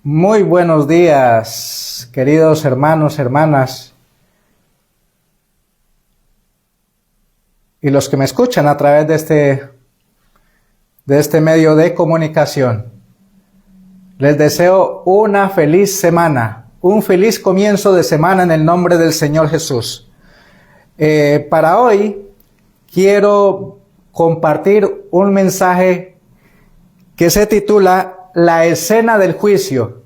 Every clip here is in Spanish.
Muy buenos días, queridos hermanos, hermanas, y los que me escuchan a través de este medio de comunicación. Les deseo una feliz semana, un feliz comienzo de semana en el nombre del Señor Jesús. Para hoy quiero compartir un mensaje que se titula La escena del juicio.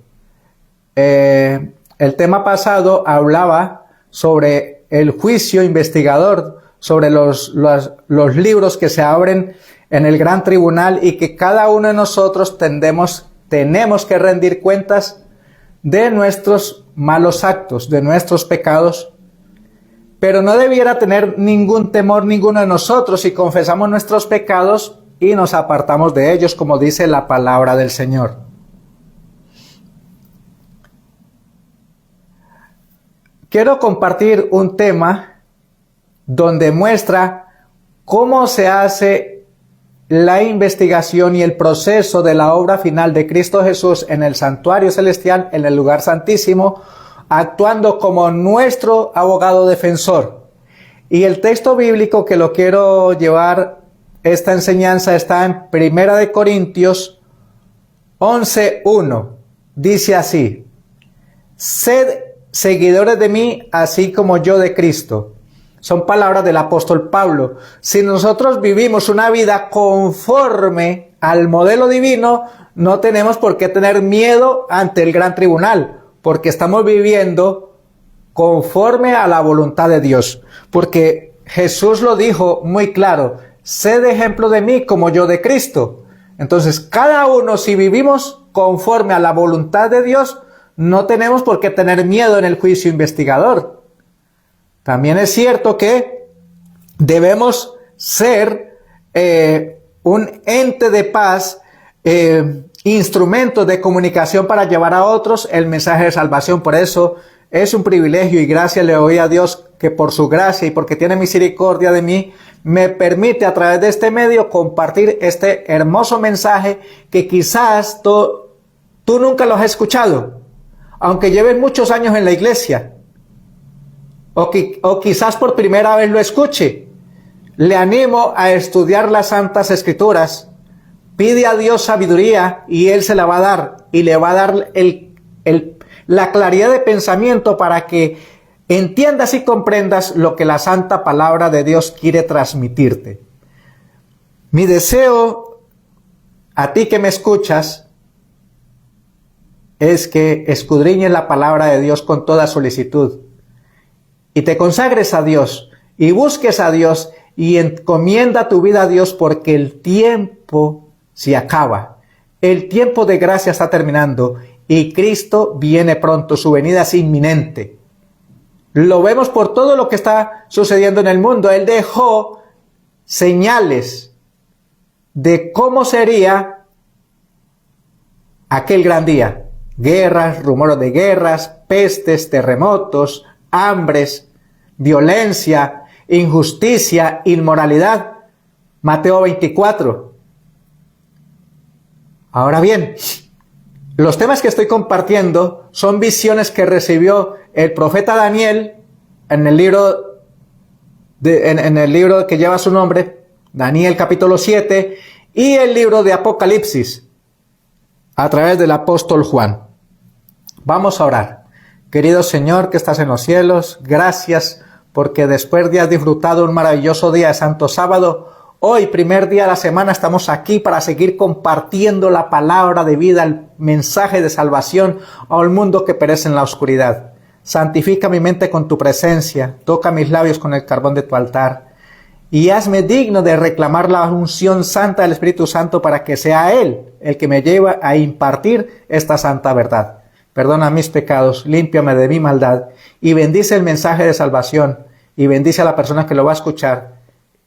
El tema pasado hablaba sobre el juicio investigador, sobre los libros que se abren en el gran tribunal y que cada uno de nosotros tenemos que rendir cuentas de nuestros malos actos, de nuestros pecados. Pero no debiera tener ningún temor ninguno de nosotros si confesamos nuestros pecados y nos apartamos de ellos, como dice la palabra del Señor. Quiero compartir un tema donde muestra cómo se hace la investigación y el proceso de la obra final de Cristo Jesús en el santuario celestial, en el lugar santísimo, actuando como nuestro abogado defensor. Y el texto bíblico que lo quiero llevar, esta enseñanza, está en 1 Corintios 11:1. Dice así: sed seguidores de mí, así como yo de Cristo. Son palabras del apóstol Pablo. Si nosotros vivimos una vida conforme al modelo divino, no tenemos por qué tener miedo ante el gran tribunal, porque estamos viviendo conforme a la voluntad de Dios. Porque Jesús lo dijo muy claro: sed ejemplo de mí como yo de Cristo. Entonces, cada uno, si vivimos conforme a la voluntad de Dios, no tenemos por qué tener miedo en el juicio investigador. También es cierto que debemos ser un ente de paz, instrumento de comunicación para llevar a otros el mensaje de salvación. Por eso es un privilegio y gracias le doy a Dios que por su gracia y porque tiene misericordia de mí, me permite a través de este medio compartir este hermoso mensaje que quizás tú nunca lo has escuchado, aunque lleves muchos años en la iglesia, o quizás por primera vez lo escuche. Le animo a estudiar las Santas Escrituras. Pide a Dios sabiduría y Él se la va a dar, y le va a dar la claridad de pensamiento para que entiendas y comprendas lo que la santa palabra de Dios quiere transmitirte. Mi deseo a ti que me escuchas es que escudriñes la palabra de Dios con toda solicitud y te consagres a Dios y busques a Dios y encomienda tu vida a Dios, porque el tiempo se acaba. El tiempo de gracia está terminando y Cristo viene pronto, su venida es inminente. Lo vemos por todo lo que está sucediendo en el mundo. Él dejó señales de cómo sería aquel gran día. Guerras, rumores de guerras, pestes, terremotos, hambres, violencia, injusticia, inmoralidad. Mateo 24. Ahora bien, los temas que estoy compartiendo son visiones que recibió el profeta Daniel en el libro que lleva su nombre, Daniel capítulo 7, y el libro de Apocalipsis, a través del apóstol Juan. Vamos a orar. Querido Señor que estás en los cielos, gracias porque después de haber disfrutado un maravilloso día de Santo Sábado, hoy, primer día de la semana, estamos aquí para seguir compartiendo la palabra de vida, el mensaje de salvación al mundo que perece en la oscuridad. Santifica mi mente con tu presencia, toca mis labios con el carbón de tu altar y hazme digno de reclamar la unción santa del Espíritu Santo para que sea Él el que me lleve a impartir esta santa verdad. Perdona mis pecados, límpiame de mi maldad y bendice el mensaje de salvación y bendice a la persona que lo va a escuchar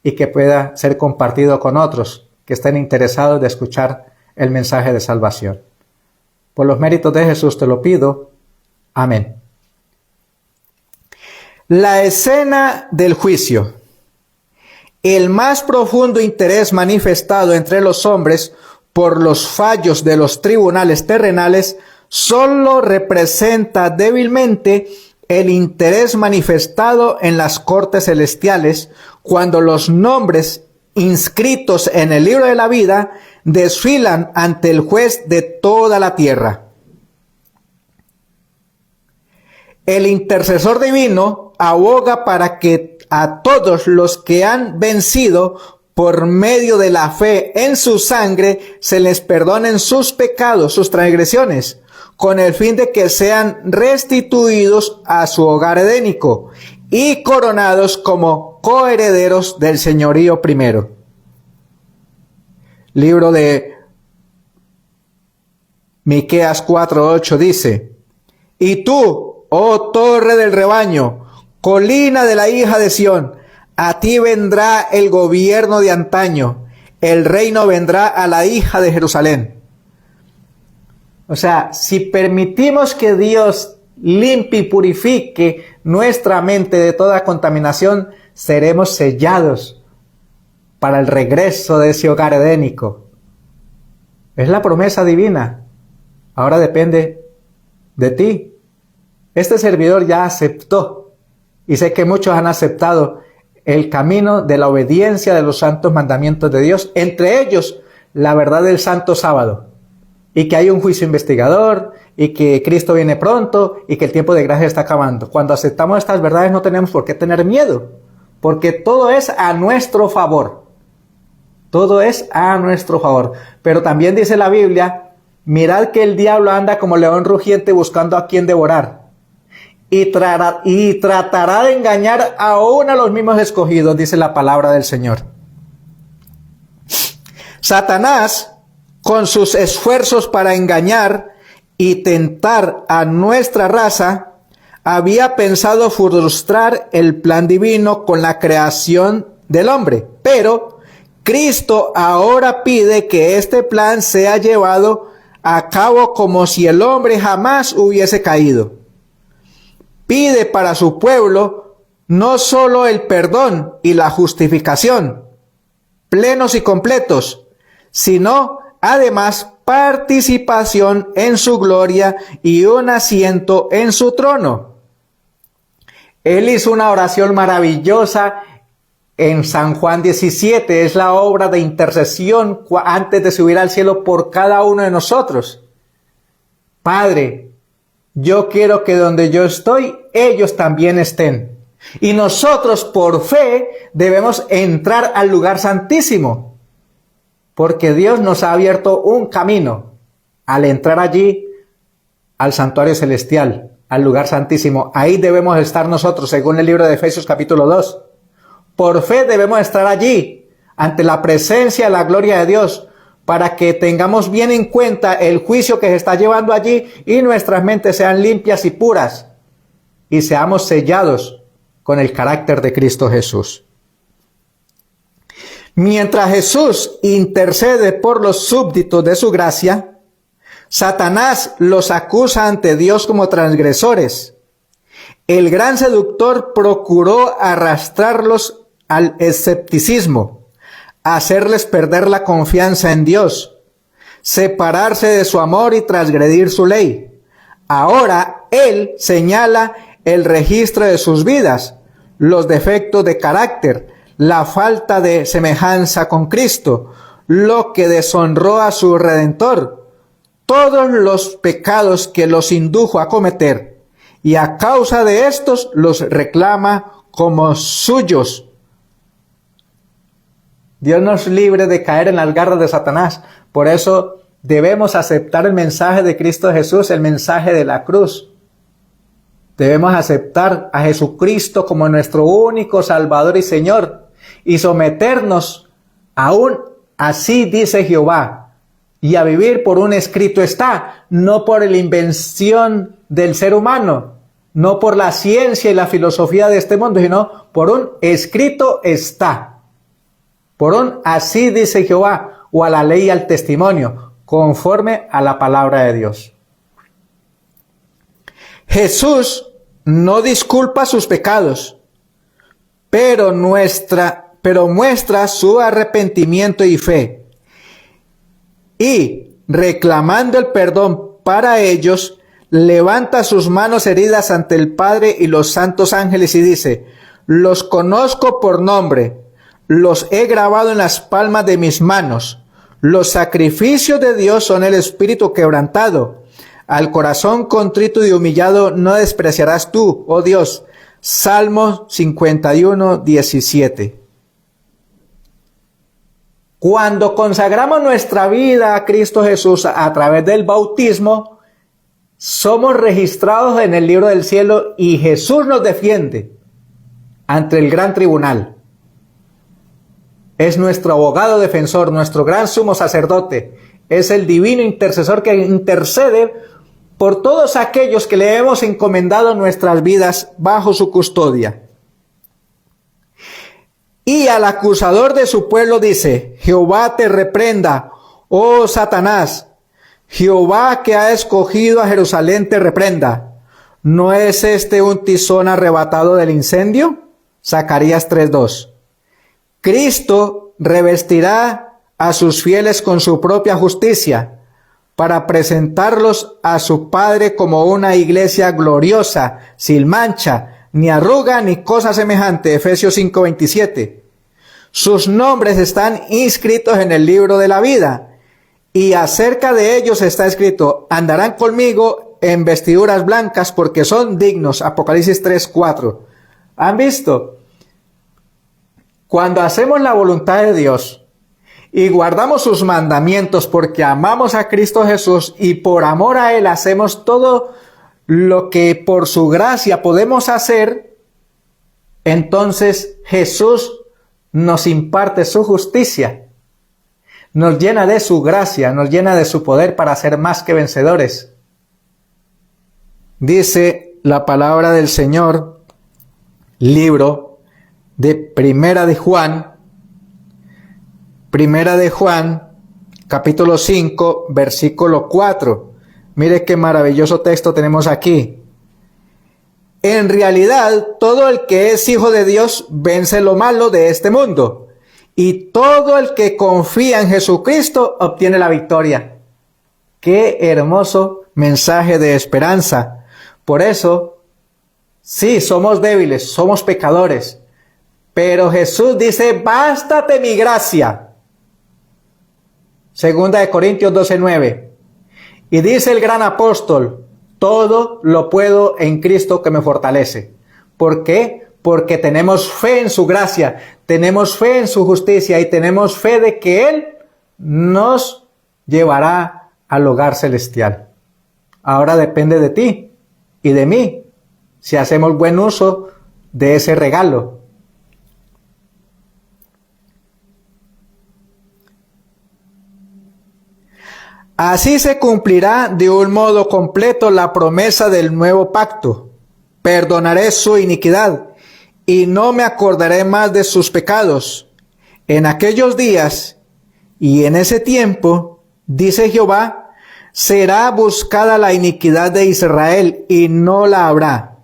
y que pueda ser compartido con otros que estén interesados de escuchar el mensaje de salvación. Por los méritos de Jesús te lo pido. Amén. La escena del juicio. El más profundo interés manifestado entre los hombres por los fallos de los tribunales terrenales solo representa débilmente el interés manifestado en las cortes celestiales cuando los nombres inscritos en el libro de la vida desfilan ante el juez de toda la tierra. El intercesor divino aboga para que a todos los que han vencido por medio de la fe en su sangre se les perdonen sus pecados, sus transgresiones, con el fin de que sean restituidos a su hogar edénico y coronados como coherederos del señorío primero. Libro de Miqueas 4:8 dice: Y tú, oh torre del rebaño, colina de la hija de Sión, a ti vendrá el gobierno de antaño, el reino vendrá a la hija de Jerusalén. O sea, si permitimos que Dios limpie y purifique nuestra mente de toda contaminación, seremos sellados para el regreso de ese hogar edénico. Es la promesa divina. Ahora depende de ti. Este servidor ya aceptó, y sé que muchos han aceptado el camino de la obediencia de los santos mandamientos de Dios, entre ellos la verdad del santo sábado, y que hay un juicio investigador, y que Cristo viene pronto, y que el tiempo de gracia está acabando. Cuando aceptamos estas verdades no tenemos por qué tener miedo, porque todo es a nuestro favor. Todo es a nuestro favor. Pero también dice la Biblia: mirad que el diablo anda como león rugiente buscando a quien devorar. Y tratará de engañar aún a los mismos escogidos, dice la palabra del Señor. Satanás, con sus esfuerzos para engañar y tentar a nuestra raza, había pensado frustrar el plan divino con la creación del hombre. Pero Cristo ahora pide que este plan sea llevado a cabo como si el hombre jamás hubiese caído. Pide para su pueblo no solo el perdón y la justificación, plenos y completos, sino además participación en su gloria y un asiento en su trono. Él hizo una oración maravillosa en San Juan 17, es la obra de intercesión antes de subir al cielo por cada uno de nosotros. Padre, yo quiero que donde yo estoy, ellos también estén. Y nosotros por fe debemos entrar al lugar santísimo, porque Dios nos ha abierto un camino al entrar allí, al santuario celestial, al lugar santísimo. Ahí debemos estar nosotros, según el libro de Efesios capítulo 2. Por fe debemos estar allí, ante la presencia de la gloria de Dios, para que tengamos bien en cuenta el juicio que se está llevando allí y nuestras mentes sean limpias y puras y seamos sellados con el carácter de Cristo Jesús. Mientras Jesús intercede por los súbditos de su gracia, Satanás los acusa ante Dios como transgresores. El gran seductor procuró arrastrarlos al escepticismo, hacerles perder la confianza en Dios, separarse de su amor y transgredir su ley. Ahora Él señala el registro de sus vidas, los defectos de carácter, la falta de semejanza con Cristo, lo que deshonró a su Redentor, todos los pecados que los indujo a cometer, y a causa de estos los reclama como suyos. Dios nos libre de caer en las garras de Satanás. Por eso debemos aceptar el mensaje de Cristo Jesús, el mensaje de la cruz. Debemos aceptar a Jesucristo como nuestro único Salvador y Señor y someternos aún así dice Jehová, y a vivir por un escrito está, no por la invención del ser humano, no por la ciencia y la filosofía de este mundo, sino por un escrito está. Por un así dice Jehová, o a la ley y al testimonio, conforme a la palabra de Dios. Jesús no disculpa sus pecados, pero muestra su arrepentimiento y fe. Y reclamando el perdón para ellos, levanta sus manos heridas ante el Padre y los santos ángeles y dice: los conozco por nombre, los he grabado en las palmas de mis manos. Los sacrificios de Dios son el espíritu quebrantado. Al corazón contrito y humillado no despreciarás tú, oh Dios. Salmo 51, 17. Cuando consagramos nuestra vida a Cristo Jesús a través del bautismo, somos registrados en el libro del cielo y Jesús nos defiende ante el gran tribunal. Es nuestro abogado defensor, nuestro gran sumo sacerdote. Es el divino intercesor que intercede por todos aquellos que le hemos encomendado nuestras vidas bajo su custodia. Y al acusador de su pueblo dice: Jehová te reprenda, oh Satanás. Jehová que ha escogido a Jerusalén te reprenda. ¿No es este un tizón arrebatado del incendio? Zacarías 3:2. Cristo revestirá a sus fieles con su propia justicia, para presentarlos a su Padre como una iglesia gloriosa, sin mancha, ni arruga, ni cosa semejante. Efesios 5:27. Sus nombres están inscritos en el libro de la vida, y acerca de ellos está escrito: andarán conmigo en vestiduras blancas, porque son dignos. Apocalipsis 3:4. ¿Han visto? Cuando hacemos la voluntad de Dios y guardamos sus mandamientos porque amamos a Cristo Jesús y por amor a Él hacemos todo lo que por su gracia podemos hacer, entonces Jesús nos imparte su justicia, nos llena de su gracia, nos llena de su poder para ser más que vencedores. Dice la palabra del Señor, libro de Primera de Juan, capítulo 5, versículo 4. Mire qué maravilloso texto tenemos aquí. En realidad, todo el que es hijo de Dios vence lo malo de este mundo, y todo el que confía en Jesucristo obtiene la victoria. Qué hermoso mensaje de esperanza. Por eso, sí, somos débiles, somos pecadores, pero Jesús dice: bástate mi gracia. Segunda de Corintios 12:9. Y dice el gran apóstol: todo lo puedo en Cristo que me fortalece. ¿Por qué? Porque tenemos fe en su gracia, tenemos fe en su justicia y tenemos fe de que Él nos llevará al hogar celestial. Ahora depende de ti y de mí si hacemos buen uso de ese regalo. Así se cumplirá de un modo completo la promesa del nuevo pacto. Perdonaré su iniquidad y no me acordaré más de sus pecados. En aquellos días y en ese tiempo, dice Jehová, será buscada la iniquidad de Israel y no la habrá.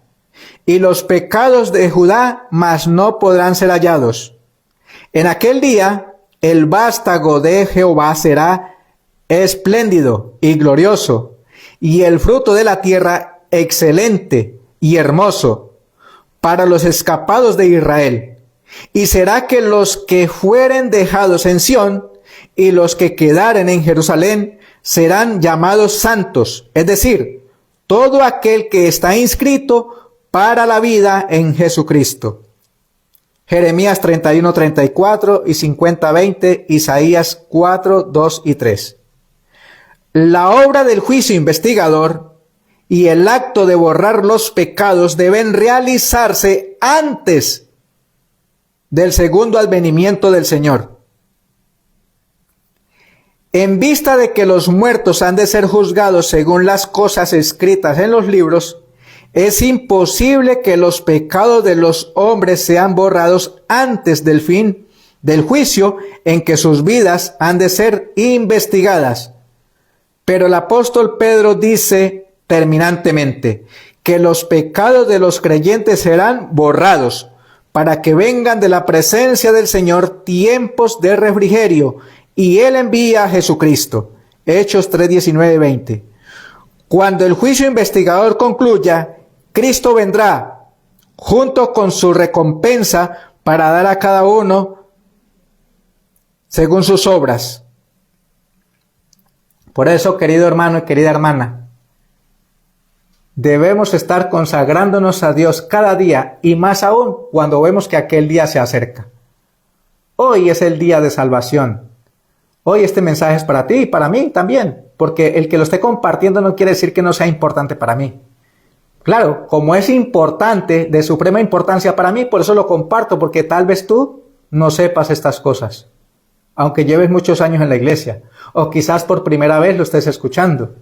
Y los pecados de Judá, mas no podrán ser hallados. En aquel día, el vástago de Jehová será espléndido y glorioso, y el fruto de la tierra excelente y hermoso para los escapados de Israel. Y será que los que fueren dejados en Sión y los que quedaren en Jerusalén serán llamados santos, es decir, todo aquel que está inscrito para la vida en Jesucristo. Jeremías 31:34 y 50:20, Isaías 4:2 y 3. La obra del juicio investigador y el acto de borrar los pecados deben realizarse antes del segundo advenimiento del Señor. En vista de que los muertos han de ser juzgados según las cosas escritas en los libros, es imposible que los pecados de los hombres sean borrados antes del fin del juicio en que sus vidas han de ser investigadas. Pero el apóstol Pedro dice terminantemente que los pecados de los creyentes serán borrados para que vengan de la presencia del Señor tiempos de refrigerio, y Él envía a Jesucristo. Hechos 3:19-20. Cuando el juicio investigador concluya, Cristo vendrá junto con su recompensa para dar a cada uno según sus obras. Por eso, querido hermano y querida hermana, debemos estar consagrándonos a Dios cada día y más aún cuando vemos que aquel día se acerca. Hoy es el día de salvación. Hoy este mensaje es para ti y para mí también, porque el que lo esté compartiendo no quiere decir que no sea importante para mí. Claro, como es importante, de suprema importancia para mí, por eso lo comparto, porque tal vez tú no sepas estas cosas, aunque lleves muchos años en la iglesia, o quizás por primera vez lo estés escuchando,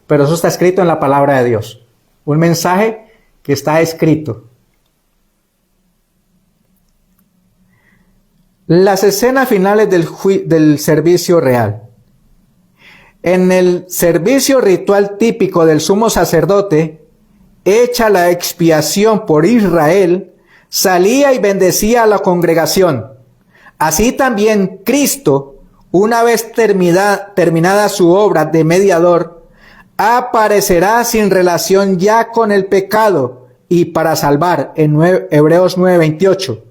pero eso está escrito en la palabra de Dios. Un mensaje que está escrito. Las escenas finales del servicio real. En el servicio ritual típico del sumo sacerdote, hecha la expiación por Israel, salía y bendecía a la congregación. Así también Cristo, una vez terminada su obra de mediador, aparecerá sin relación ya con el pecado y para salvar, en Hebreos 9:28,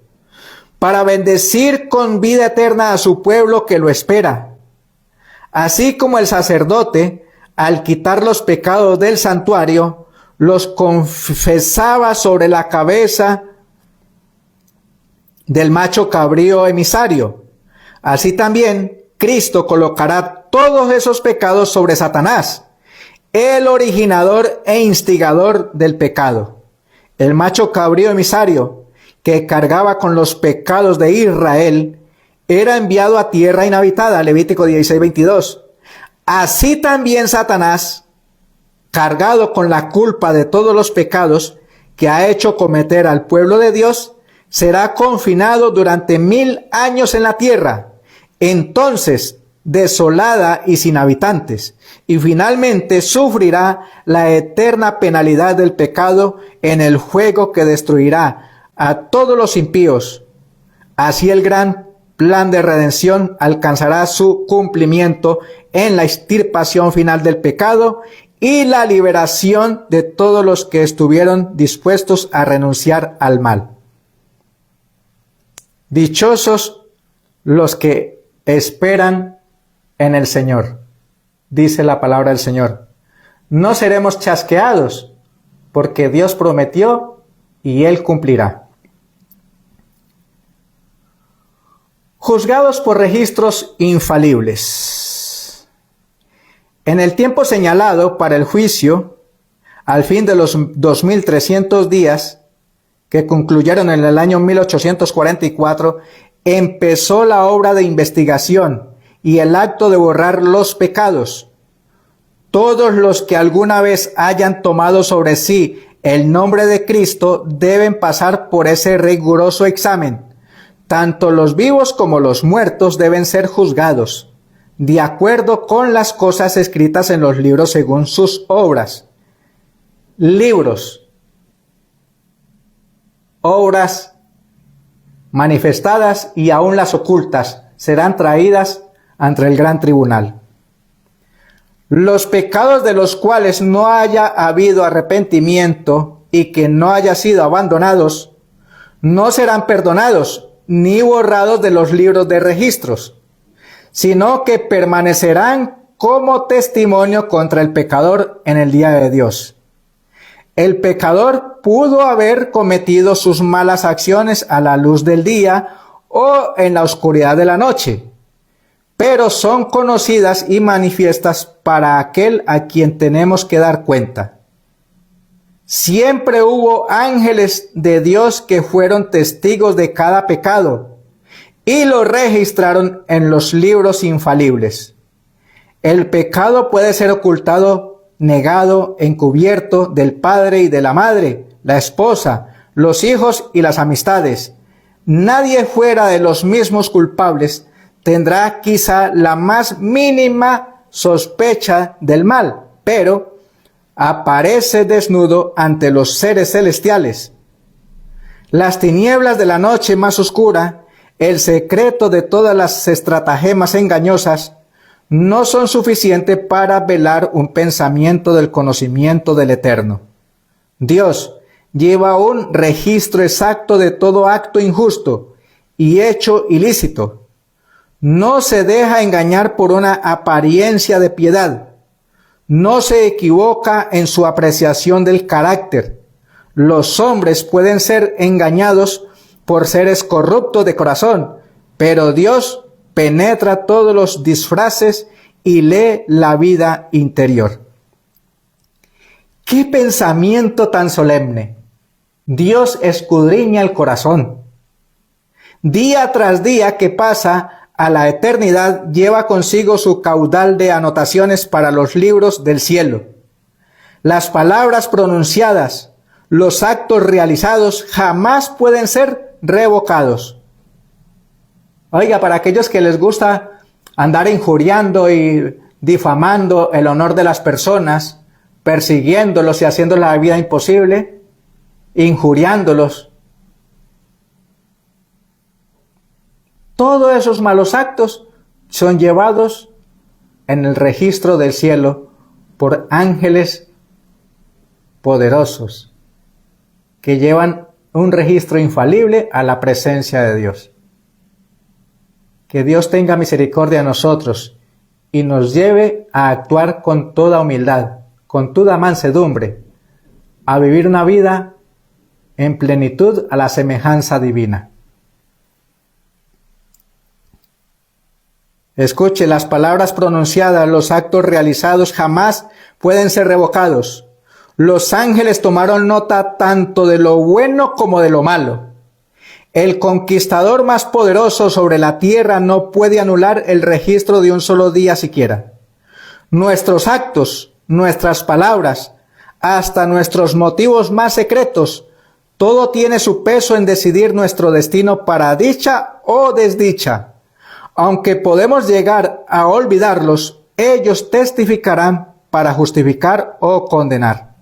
para bendecir con vida eterna a su pueblo que lo espera. Así como el sacerdote, al quitar los pecados del santuario, los confesaba sobre la cabeza del macho cabrío emisario. Así también Cristo colocará todos esos pecados sobre Satanás, el originador e instigador del pecado. El macho cabrío emisario, que cargaba con los pecados de Israel, era enviado a tierra inhabitada, Levítico 16:22. Así también Satanás, cargado con la culpa de todos los pecados que ha hecho cometer al pueblo de Dios, será confinado durante 1000 años en la tierra, entonces desolada y sin habitantes, y finalmente sufrirá la eterna penalidad del pecado en el fuego que destruirá a todos los impíos. Así el gran plan de redención alcanzará su cumplimiento en la extirpación final del pecado y la liberación de todos los que estuvieron dispuestos a renunciar al mal. Dichosos los que esperan en el Señor, dice la palabra del Señor. No seremos chasqueados, porque Dios prometió y Él cumplirá. Juzgados por registros infalibles. En el tiempo señalado para el juicio, al fin de los 2300 días, que concluyeron en el año 1844, empezó la obra de investigación y el acto de borrar los pecados. Todos los que alguna vez hayan tomado sobre sí el nombre de Cristo deben pasar por ese riguroso examen. Tanto los vivos como los muertos deben ser juzgados, de acuerdo con las cosas escritas en los libros según sus obras. Libros, obras manifestadas y aún las ocultas serán traídas ante el gran tribunal. Los pecados de los cuales no haya habido arrepentimiento y que no haya sido abandonados, no serán perdonados ni borrados de los libros de registros, sino que permanecerán como testimonio contra el pecador en el día de Dios. El pecador pudo haber cometido sus malas acciones a la luz del día o en la oscuridad de la noche, pero son conocidas y manifiestas para aquel a quien tenemos que dar cuenta. Siempre hubo ángeles de Dios que fueron testigos de cada pecado y lo registraron en los libros infalibles. El pecado puede ser ocultado, negado, encubierto del padre y de la madre, la esposa, los hijos y las amistades. Nadie fuera de los mismos culpables tendrá quizá la más mínima sospecha del mal, pero aparece desnudo ante los seres celestiales. Las tinieblas de la noche más oscura, el secreto de todas las estratagemas engañosas, no son suficientes para velar un pensamiento del conocimiento del Eterno. Dios lleva un registro exacto de todo acto injusto y hecho ilícito. No se deja engañar por una apariencia de piedad. No se equivoca en su apreciación del carácter. Los hombres pueden ser engañados por seres corruptos de corazón, pero Dios penetra todos los disfraces y lee la vida interior. ¡Qué pensamiento tan solemne! Dios escudriña el corazón. Día tras día que pasa a la eternidad lleva consigo su caudal de anotaciones para los libros del cielo. Las palabras pronunciadas, los actos realizados jamás pueden ser revocados. Oiga, para aquellos que les gusta andar injuriando y difamando el honor de las personas, persiguiéndolos y haciendo la vida imposible, injuriándolos, todos esos malos actos son llevados en el registro del cielo por ángeles poderosos que llevan un registro infalible a la presencia de Dios. Que Dios tenga misericordia de nosotros y nos lleve a actuar con toda humildad, con toda mansedumbre, a vivir una vida en plenitud a la semejanza divina. Escuche, las palabras pronunciadas, los actos realizados jamás pueden ser revocados. Los ángeles tomaron nota tanto de lo bueno como de lo malo. El conquistador más poderoso sobre la tierra no puede anular el registro de un solo día siquiera. Nuestros actos, nuestras palabras, hasta nuestros motivos más secretos, todo tiene su peso en decidir nuestro destino para dicha o desdicha. Aunque podemos llegar a olvidarlos, ellos testificarán para justificar o condenar.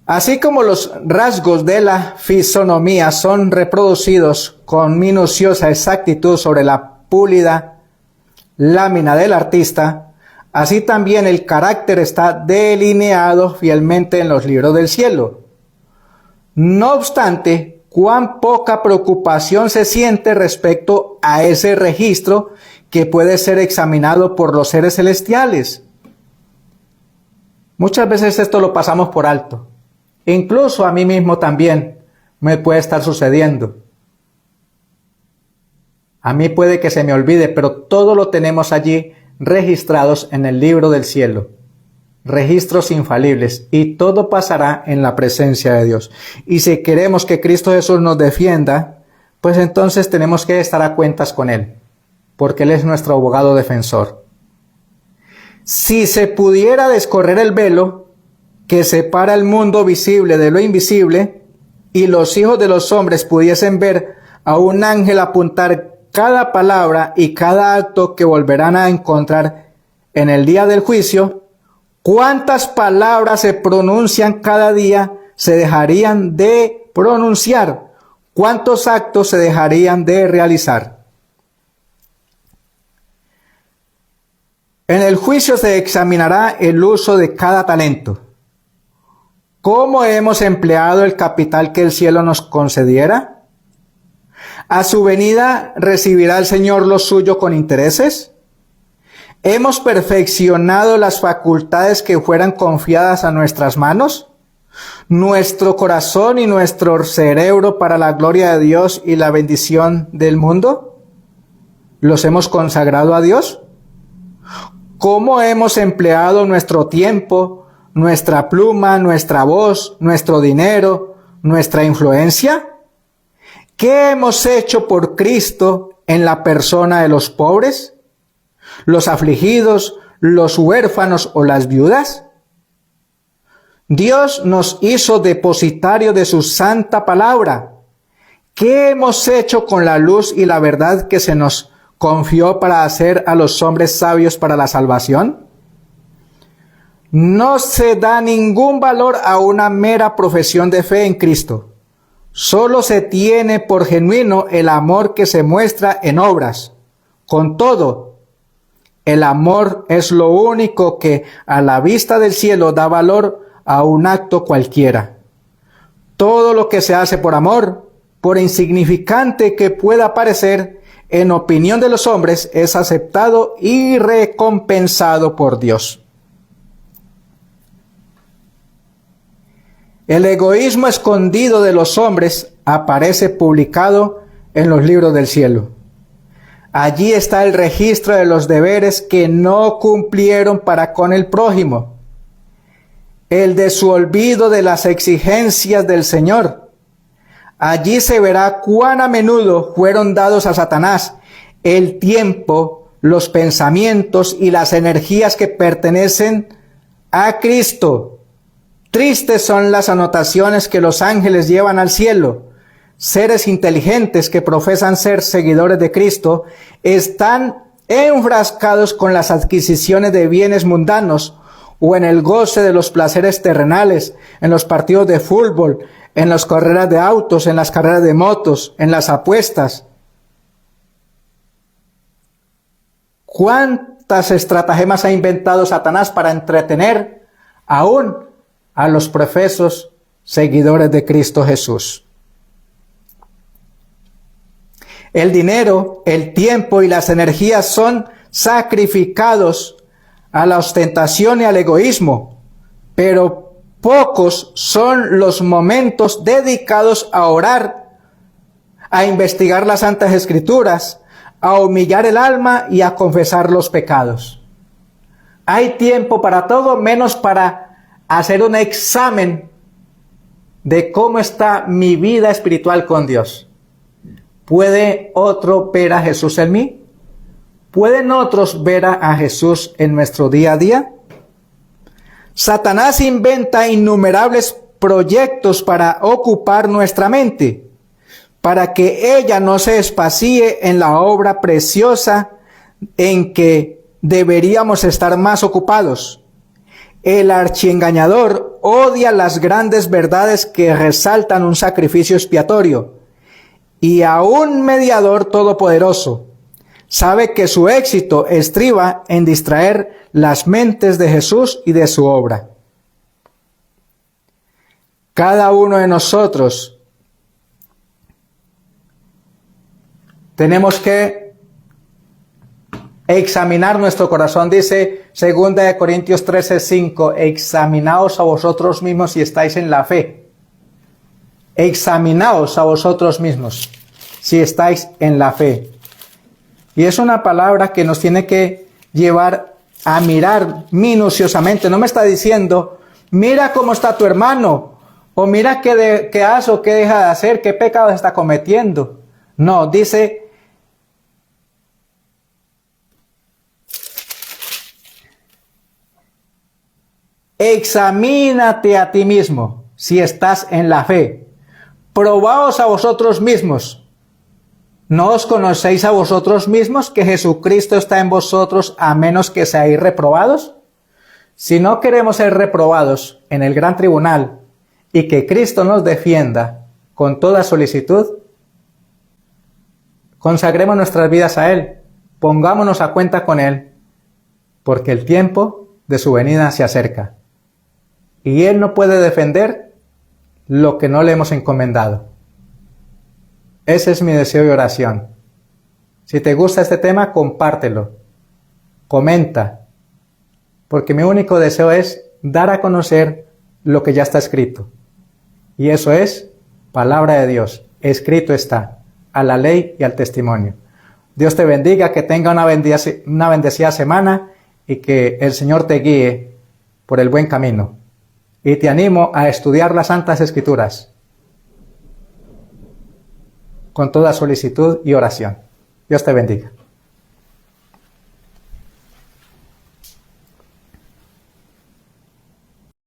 Así como los rasgos de la fisonomía son reproducidos con minuciosa exactitud sobre la pulida lámina del artista, así también el carácter está delineado fielmente en los libros del cielo. No obstante, cuán poca preocupación se siente respecto a ese registro que puede ser examinado por los seres celestiales. Muchas veces esto lo pasamos por alto. Incluso a mí mismo también me puede estar sucediendo. A mí puede que se me olvide, pero todo lo tenemos allí registrados en el libro del cielo. Registros infalibles, y todo pasará en la presencia de Dios. Y si queremos que Cristo Jesús nos defienda, pues entonces tenemos que estar a cuentas con Él, porque Él es nuestro abogado defensor. Si se pudiera descorrer el velo que separa el mundo visible de lo invisible, y los hijos de los hombres pudiesen ver a un ángel apuntar cada palabra y cada acto que volverán a encontrar en el día del juicio, ¿cuántas palabras se pronuncian cada día se dejarían de pronunciar? ¿Cuántos actos se dejarían de realizar? En el juicio se examinará el uso de cada talento. ¿Cómo hemos empleado el capital que el cielo nos concediera? ¿A su venida recibirá el Señor lo suyo con intereses? ¿Hemos perfeccionado las facultades que fueran confiadas a nuestras manos? ¿Nuestro corazón y nuestro cerebro para la gloria de Dios y la bendición del mundo? ¿Los hemos consagrado a Dios? ¿Cómo hemos empleado nuestro tiempo, nuestra pluma, nuestra voz, nuestro dinero, nuestra influencia? ¿Qué hemos hecho por Cristo en la persona de los pobres, los afligidos, los huérfanos o las viudas? Dios nos hizo depositario de su santa palabra. ¿Qué hemos hecho con la luz y la verdad que se nos confió para hacer a los hombres sabios para la salvación? No se da ningún valor a una mera profesión de fe en Cristo. Solo se tiene por genuino el amor que se muestra en obras, Con todo, el amor es lo único que a la vista del cielo da valor a un acto cualquiera. Todo lo que se hace por amor, por insignificante que pueda parecer, en opinión de los hombres, es aceptado y recompensado por Dios. El egoísmo escondido de los hombres aparece publicado en los libros del cielo. Allí está el registro de los deberes que no cumplieron para con el prójimo, el de su olvido de las exigencias del Señor. Allí se verá cuán a menudo fueron dados a Satanás el tiempo, los pensamientos y las energías que pertenecen a Cristo. Tristes son las anotaciones que los ángeles llevan al cielo. Seres inteligentes que profesan ser seguidores de Cristo están enfrascados con las adquisiciones de bienes mundanos o en el goce de los placeres terrenales, en los partidos de fútbol, en las carreras de autos, en las carreras de motos, en las apuestas. ¿Cuántas estratagemas ha inventado Satanás para entretener aún a los profesos seguidores de Cristo Jesús? El dinero, el tiempo y las energías son sacrificados a la ostentación y al egoísmo, pero pocos son los momentos dedicados a orar, a investigar las Santas Escrituras, a humillar el alma y a confesar los pecados. Hay tiempo para todo menos para hacer un examen de cómo está mi vida espiritual con Dios. ¿Puede otro ver a Jesús en mí? ¿Pueden otros ver a Jesús en nuestro día a día? Satanás inventa innumerables proyectos para ocupar nuestra mente, para que ella no se espacíe en la obra preciosa en que deberíamos estar más ocupados. El archiengañador odia las grandes verdades que resaltan un sacrificio expiatorio, y a un mediador todopoderoso. Sabe que su éxito estriba en distraer las mentes de Jesús y de su obra. Cada uno de nosotros tenemos que examinar nuestro corazón. Dice 2 Corintios 13:5, examinaos a vosotros mismos si estáis en la fe. Examinaos a vosotros mismos si estáis en la fe. Y es una palabra que nos tiene que llevar a mirar minuciosamente. No me está diciendo, mira cómo está tu hermano, o mira qué hace o qué deja de hacer, qué pecado está cometiendo. No, dice, examínate a ti mismo si estás en la fe. Probaos a vosotros mismos. ¿No os conocéis a vosotros mismos que Jesucristo está en vosotros a menos que seáis reprobados? Si no queremos ser reprobados en el gran tribunal y que Cristo nos defienda con toda solicitud, consagremos nuestras vidas a Él, pongámonos a cuenta con Él, porque el tiempo de su venida se acerca. Y Él no puede defender lo que no le hemos encomendado. Ese es mi deseo y oración. Si te gusta este tema, compártelo, comenta, porque mi único deseo es dar a conocer lo que ya está escrito. Y eso es palabra de Dios. Escrito está, a la ley y al testimonio. Dios te bendiga, que tenga una bendecida semana y que el Señor te guíe por el buen camino. Y te animo a estudiar las Santas Escrituras con toda solicitud y oración. Dios te bendiga.